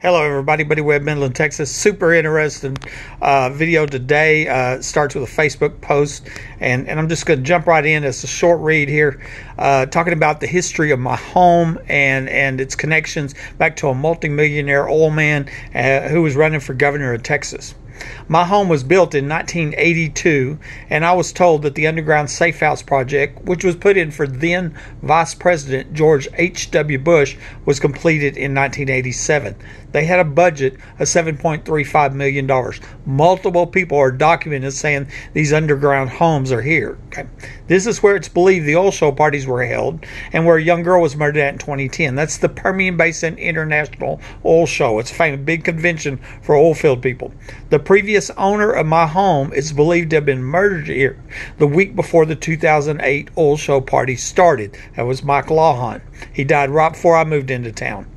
Hello everybody, Buddy Webb, Midland, Texas. Super interesting video today. Starts with a Facebook post, and I'm just going to jump right in. It's a short read here, talking about the history of my home and its connections back to a multi-millionaire oil man who was running for governor of Texas. My home was built in 1982, and I was told that the underground safe house project, which was put in for then Vice President George H.W. Bush, was completed in 1987. They had a budget of $7.35 million. Multiple people are documented saying these underground homes are here. Okay. This is where it's believed the oil show parties were held and where a young girl was murdered at in 2010. That's the Permian Basin International Oil Show. It's a famous big convention for oil field people. The previous owner of my home is believed to have been murdered here the week before the 2008 oil show party started. That was Mike Lawhon. He died right before I moved into town.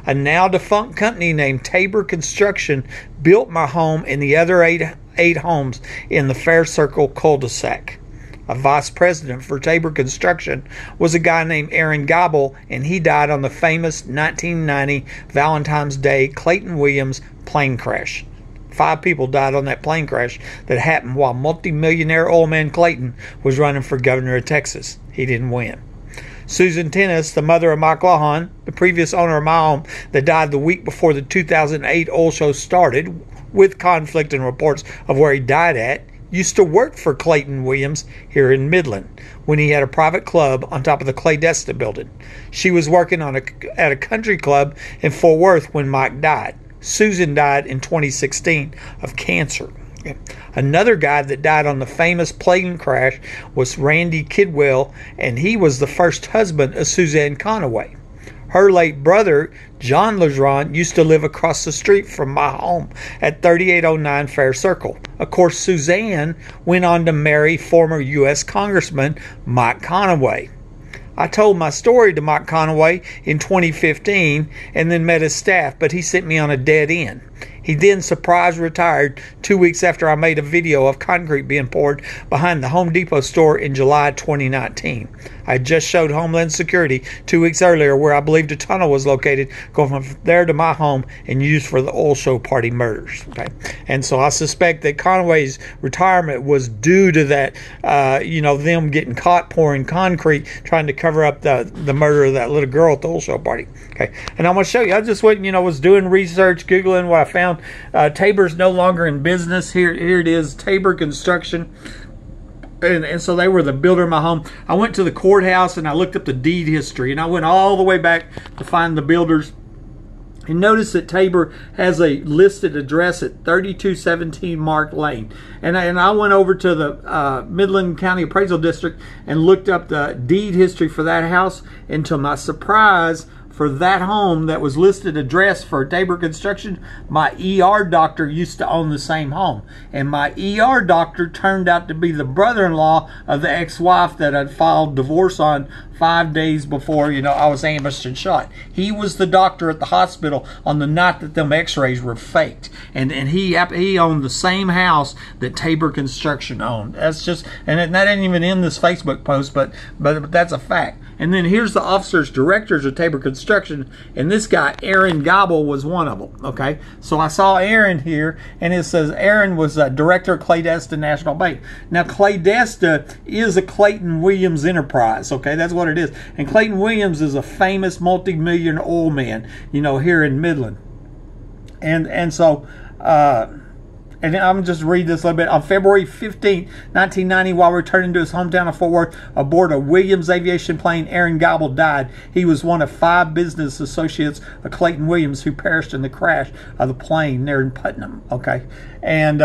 A now defunct company named Tabor Construction built my home and the other eight homes in the Faircircle Cul-de-sac. A vice president for Tabor Construction was a guy named Aaron Giebel, and he died on the famous 1990 Valentine's Day Clayton Williams plane crash. 5 people died on that plane crash that happened while multi-millionaire oilman Clayton was running for governor of Texas. He didn't win. Susan Tennis, the mother of Mike Lawhon, the previous owner of my home that died the week before the 2008 oil show started, with conflicting reports of where he died at, used to work for Clayton Williams here in Midland when he had a private club on top of the Clayton building. She was working at a country club in Fort Worth when Mike died. Susan died in 2016 of cancer. Another guy that died on the famous plane crash was Randy Kidwell, and he was the first husband of Suzanne Conaway. Her late brother, John Lejeron, used to live across the street from my home at 3809 Faircircle. Of course, Suzanne went on to marry former U.S. Congressman Mike Conaway. I told my story to Mike Conaway in 2015 and then met his staff, but he sent me on a dead end. He then surprise retired 2 weeks after I made a video of concrete being poured behind the Home Depot store in July 2019. I just showed Homeland Security 2 weeks earlier where I believed a tunnel was located going from there to my home and used for the oil show party murders. Okay? And so I suspect that Conaway's retirement was due to that, them getting caught pouring concrete, trying to cover up the murder of that little girl at the oil show party. Okay, and I'm going to show you. I just went, was doing research, Googling what I found. Tabor's no longer in business. Here it is, Tabor Construction. And so they were the builder of my home. I went to the courthouse and I looked up the deed history, and I went all the way back to find the builders. And notice that Tabor has a listed address at 3217 Mark Lane. And I went over to the Midland County Appraisal District and looked up the deed history for that house. And to my surprise, for that home that was listed address for Tabor Construction, my ER doctor used to own the same home. And my ER doctor turned out to be the brother-in-law of the ex-wife that I'd filed divorce on 5 days before, I was ambushed and shot. He was the doctor at the hospital on the night that them x-rays were faked. And he owned the same house that Tabor Construction owned. That's just, and that ain't even in this Facebook post, but that's a fact. And then here's the officers, directors of Tabor Construction, and this guy, Aaron Giebel, was one of them, okay? So I saw Aaron here, and it says Aaron was director of Clayton National Bank. Now, Clayton is a Clayton Williams enterprise, okay? That's what it is. And Clayton Williams is a famous multi-millionaire oil man, here in Midland. And so... and I'm just read this a little bit. On February 15, 1990, while returning to his hometown of Fort Worth aboard a Williams aviation plane, Aaron Giebel died. He was one of 5 business associates of Clayton Williams who perished in the crash of the plane there in Putnam. Okay, and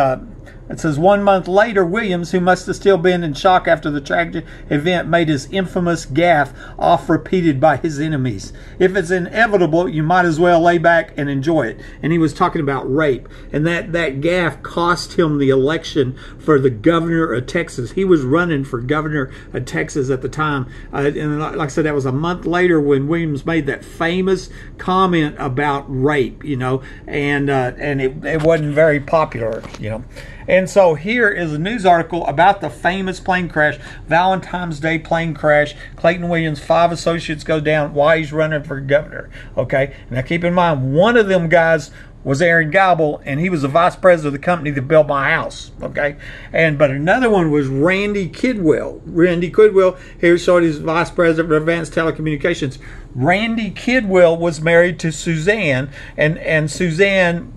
it says 1 month later, Williams, who must have still been in shock after the tragic event, made his infamous gaffe oft repeated by his enemies. If it's inevitable, you might as well lay back and enjoy it. And he was talking about rape. And that gaffe cost him the election for the governor of Texas. He was running for governor of Texas at the time. And like I said, that was a month later when Williams made that famous comment about rape, and it wasn't very popular, And And so here is a news article about the famous plane crash, Valentine's Day plane crash. Clayton Williams, 5 associates go down while he's running for governor. Okay, now keep in mind, one of them guys was Aaron Giebel, and he was the vice president of the company that built my house. Okay, but another one was Randy Kidwell. Randy Kidwell, here showed he's vice president of Advanced Telecommunications. Randy Kidwell was married to Suzanne, and Suzanne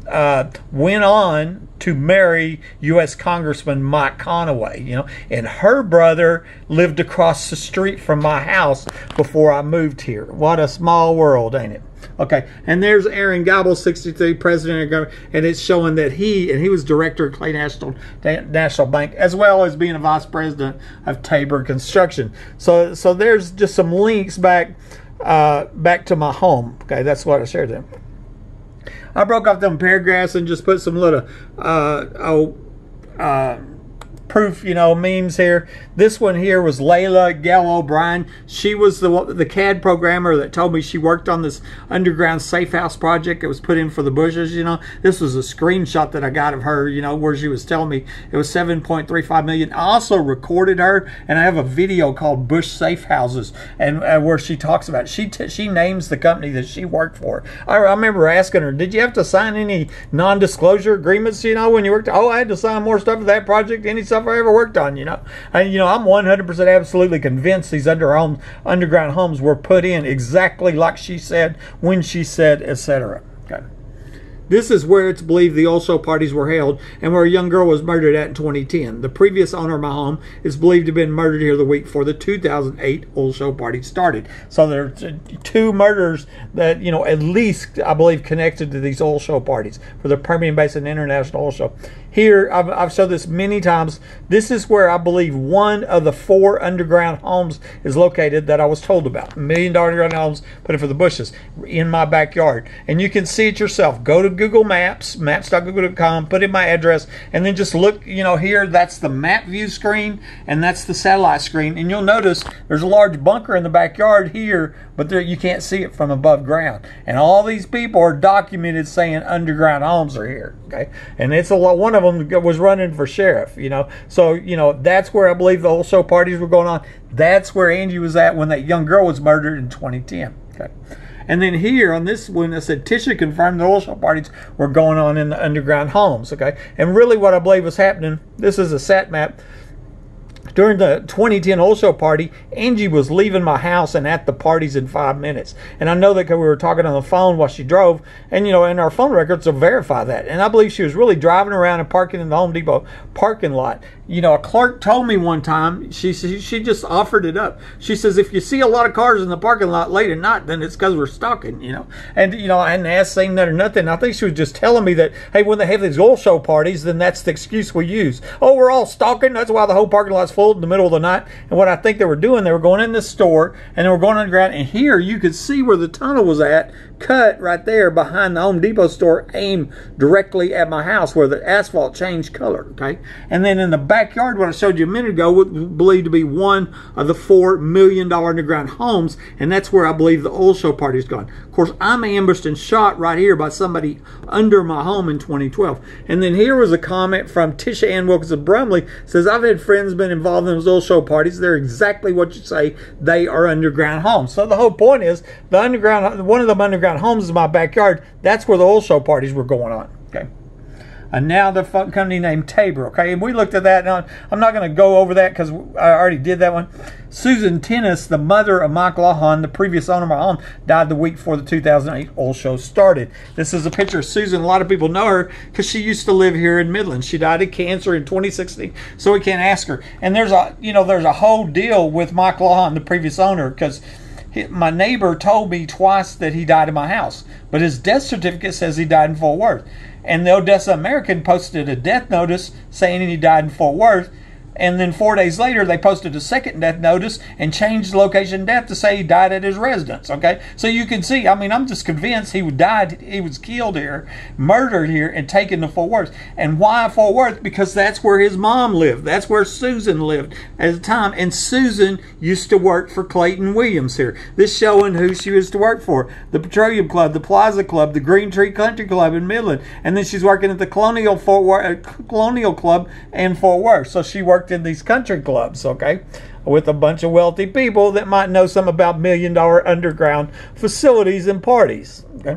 went on to marry U.S. Congressman Mike Conaway, and her brother lived across the street from my house before I moved here. What a small world, ain't it? Okay, and there's Aaron Giebel, 63, president of government, and it's showing that he was director of Clayton National Bank, as well as being a vice president of Tabor Construction. So there's just some links back to my home. Okay, that's what I shared them. I broke off them paragraphs and just put some little proof, memes here. This one here was Layla Gallo O'Brien. She was the CAD programmer that told me she worked on this underground safe house project that was put in for the Bushes. This was a screenshot that I got of her, where she was telling me it was $7.35 million. I also recorded her, and I have a video called Bush Safe Houses, and where she talks about it. She names the company that she worked for. I remember asking her, did you have to sign any non-disclosure agreements, when you worked? Oh, I had to sign more stuff for that project, any stuff I ever worked on, And, I'm 100% absolutely convinced these underground homes were put in exactly like she said, when she said, etc. Okay. This is where it's believed the oil show parties were held and where a young girl was murdered at in 2010. The previous owner of my home is believed to have been murdered here the week before the 2008 oil show party started. So there are 2 murders that, at least, I believe, connected to these oil show parties for the Permian Basin International Oil Show. Here, I've showed this many times. This is where I believe one of the 4 underground homes is located that I was told about. $1 million underground homes put in for the Bushes in my backyard. And you can see it yourself. Go to Google Maps, maps.google.com, put in my address, and then just look, here, that's the map view screen, and that's the satellite screen. And you'll notice there's a large bunker in the backyard here, but there you can't see it from above ground. And all these people are documented saying underground homes are here. Okay, and it's a lot. One of them was running for sheriff. So that's where I believe the oil show parties were going on. That's where Angie was at when that young girl was murdered in 2010. Okay, and then here on this one, I said Tisha confirmed the oil show parties were going on in the underground homes. Okay, and really what I believe was happening. This is a sat map. During the 2010 oil show party, Angie was leaving my house and at the parties in 5 minutes. And I know that because we were talking on the phone while she drove, and and our phone records will verify that. And I believe she was really driving around and parking in the Home Depot parking lot. A clerk told me one time, she just offered it up. She says, if you see a lot of cars in the parking lot late at night, then it's because we're stalking, And, I hadn't asked, saying that or nothing. I think she was just telling me that, hey, when they have these oil show parties, then that's the excuse we use. Oh, we're all stalking. That's why the whole parking lot's full in the middle of the night. And what I think they were doing, they were going in this store, and they were going underground. And here you could see where the tunnel was cut right there behind the Home Depot store, aimed directly at my house where the asphalt changed color. Okay, and then in the backyard, what I showed you a minute ago, was believed to be one of the $4 million underground homes, and that's where I believe the oil show party's gone. Of course, I'm ambushed and shot right here by somebody under my home in 2012. And then here was a comment from Tisha Ann Wilkins of Brumley. Says, I've had friends been involved in those oil show parties. They're exactly what you say. They are underground homes. So the whole point is, the underground, one of them underground homes is my backyard. That's where the oil show parties were going on. Okay. And now the company named Tabor. Okay, and we looked at that. Now, I'm not going to go over that because I already did that one. Susan Tennis, the mother of Mike Lawhon, the previous owner of my home, died the week before the 2008 oil show started. This is a picture of Susan. A lot of people know her because she used to live here in Midland. She died of cancer in 2016, so we can't ask her. And there's a whole deal with Mike Lawhon, the previous owner, because my neighbor told me twice that he died in my house, but his death certificate says he died in Fort Worth. And the Odessa American posted a death notice saying he died in Fort Worth. And then 4 days later, they posted a second death notice and changed the location of death to say he died at his residence, okay? So you can see, I mean, I'm just convinced he died, he was killed here, murdered here, and taken to Fort Worth. And why Fort Worth? Because that's where his mom lived. That's where Susan lived at the time. And Susan used to work for Clayton Williams here. This showing who she used to work for. The Petroleum Club, the Plaza Club, the Green Tree Country Club in Midland. And then she's working at the Colonial Club in Fort Worth. So she worked in these country clubs, okay, with a bunch of wealthy people that might know something about $1 million underground facilities and parties, okay.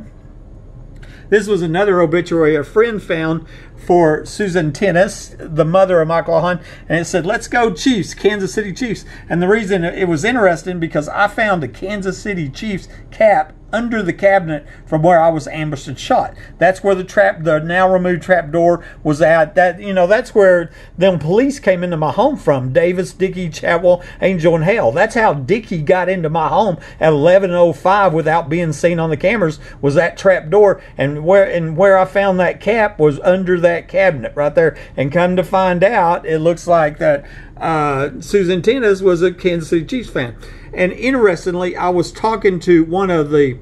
This was another obituary a friend found for Susan Tennis, the mother of Michael Hunt, and it said, "Let's go Chiefs, Kansas City Chiefs." And the reason it was interesting because I found a Kansas City Chiefs cap under the cabinet from where I was ambushed and shot. That's where the now removed trap door was at. That, you know, that's where them police came into my home from. Davis, Dickey, Chatwell, Angel, and Hale. That's how Dickey got into my home at 11:05 without being seen on the cameras, was that trap door. And where I found that cap was under that cabinet right there. And come to find out, it looks like that Susan Tennis was a Kansas City Chiefs fan. And interestingly, I was talking to one of the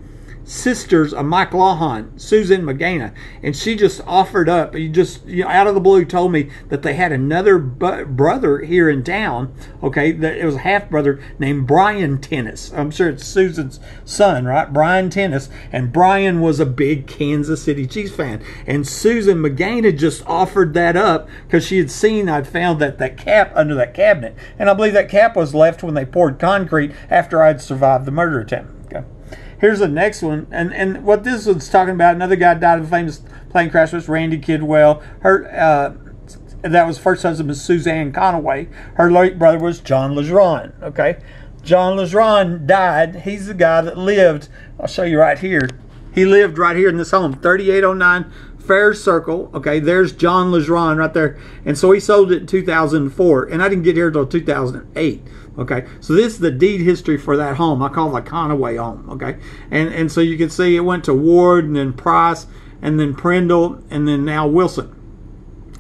sisters of Mike Lawhon, Susan McGana, and she just offered up, out of the blue told me that they had another brother here in town, okay, that it was a half-brother named Brian Tennis. I'm sure it's Susan's son, right? Brian Tennis, and Brian was a big Kansas City Chiefs fan. And Susan McGana just offered that up because she had seen I'd found that cap under that cabinet. And I believe that cap was left when they poured concrete after I'd survived the murder attempt. Here's the next one, and what this one's talking about, another guy died in a famous plane crash, was Randy Kidwell. That was first husband was Suzanne Conaway. Her late brother was John Lejeron, okay? John Lejeron died. He's the guy that lived, I'll show you right here. He lived right here in this home, 3809 Faircircle, okay? There's John Lejeron right there. And so he sold it in 2004, and I didn't get here until 2008. Okay, so this is the deed history for that home. I call it the Conaway home, okay? And so you can see it went to Ward and then Price and then Prindle and then now Wilson.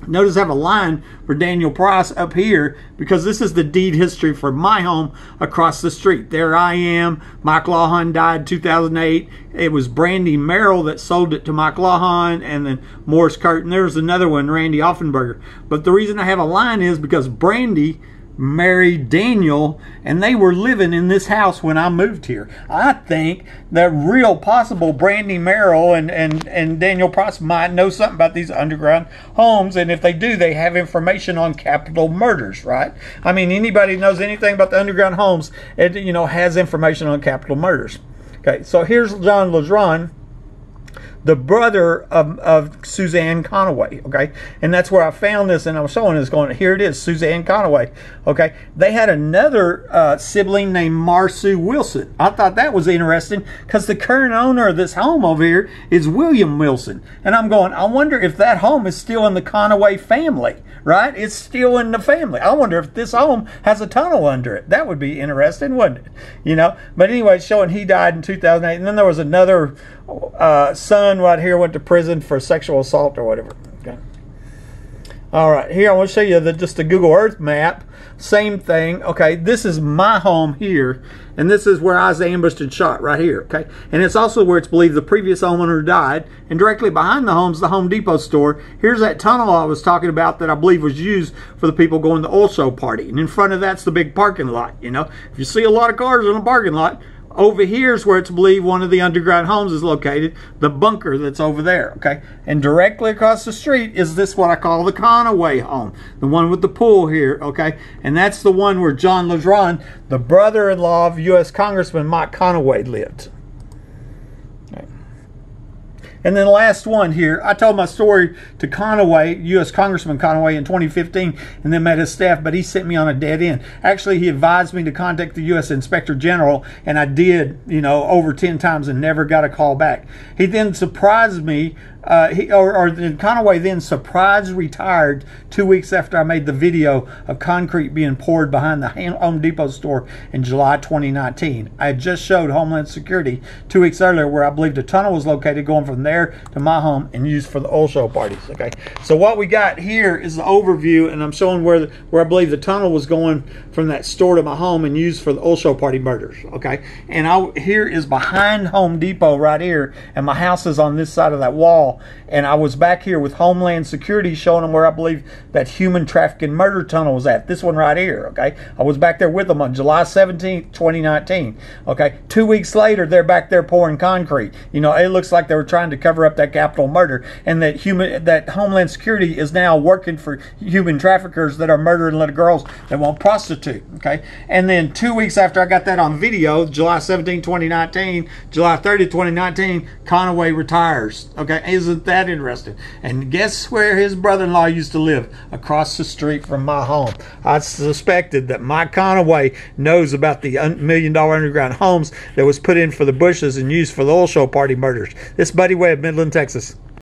Notice I have a line for Daniel Price up here because this is the deed history for my home across the street. There I am. Mike Lawhon died in 2008. It was Brandy Merrill that sold it to Mike Lawhon, and then Morris Curtin. There's another one, Randy Offenberger. But the reason I have a line is because Brandy married Daniel, and they were living in this house when I moved here. I think that real possible Brandy Merrill and Daniel Price might know something about these underground homes, and if they do, they have information on capital murders, right? I mean, anybody who knows anything about the underground homes, it, you know, has information on capital murders. Okay, so here's John Lejeron, the brother of Suzanne Conaway, okay? And that's where I found this, and I was showing this going, here it is, Suzanne Conaway, okay? They had another sibling named Marsu Wilson. I thought that was interesting because the current owner of this home over here is William Wilson. And I'm going, I wonder if that home is still in the Conaway family, right? It's still in the family. I wonder if this home has a tunnel under it. That would be interesting, wouldn't it? You know? But anyway, it's showing he died in 2008. And then there was another son right here went to prison for sexual assault or whatever. Okay. All right, here I want to show you just the Google Earth map. Same thing. Okay, this is my home here, and this is where I was ambushed and shot right here. Okay, and it's also where it's believed the previous homeowner died. And directly behind the home's the Home Depot store. Here's that tunnel I was talking about that I believe was used for the people going to the oil show party. And in front of that's the big parking lot. You know, if you see a lot of cars in the parking lot. Over here is where it's believed one of the underground homes is located, the bunker that's over there, okay? And directly across the street is this what I call the Conaway home, the one with the pool here, okay? And that's the one where John Lejeron, the brother-in-law of U.S. Congressman Mike Conaway, lived. Okay. And then the last one here, I told my story to Conaway, U.S. Congressman Conaway, in 2015, and then met his staff, but he sent me on a dead end. Actually, he advised me to contact the U.S. Inspector General, and I did, you know, over 10 times and never got a call back. He then surprised me Conaway then surprise retired 2 weeks after I made the video of concrete being poured behind the Home Depot store in July 2019. I had just showed Homeland Security 2 weeks earlier where I believed a tunnel was located going from there to my home and used for the oil show parties. Okay, so what we got here is the overview, and I'm showing where I believe the tunnel was going from that store to my home and used for the oil show party murders. Okay, and here is behind Home Depot right here, and my house is on this side of that wall, and I was back here with Homeland Security showing them where I believe that human trafficking murder tunnel was at. This one right here. Okay, I was back there with them on July 17th, 2019. Okay, 2 weeks later, they're back there pouring concrete. You know, it looks like they were trying to cover up that capital murder, and that Homeland Security is now working for human traffickers that are murdering little girls that won't prostitute. Okay, and then 2 weeks after I got that on video, July 17, 2019, July 30, 2019, Conaway retires. Okay, isn't that interesting? And guess where his brother-in-law used to live? Across the street from my home. I suspected that Mike Conaway knows about the $1 million underground homes that was put in for the Bushes and used for the oil show party murders. This Buddy Webb, Midland, Texas.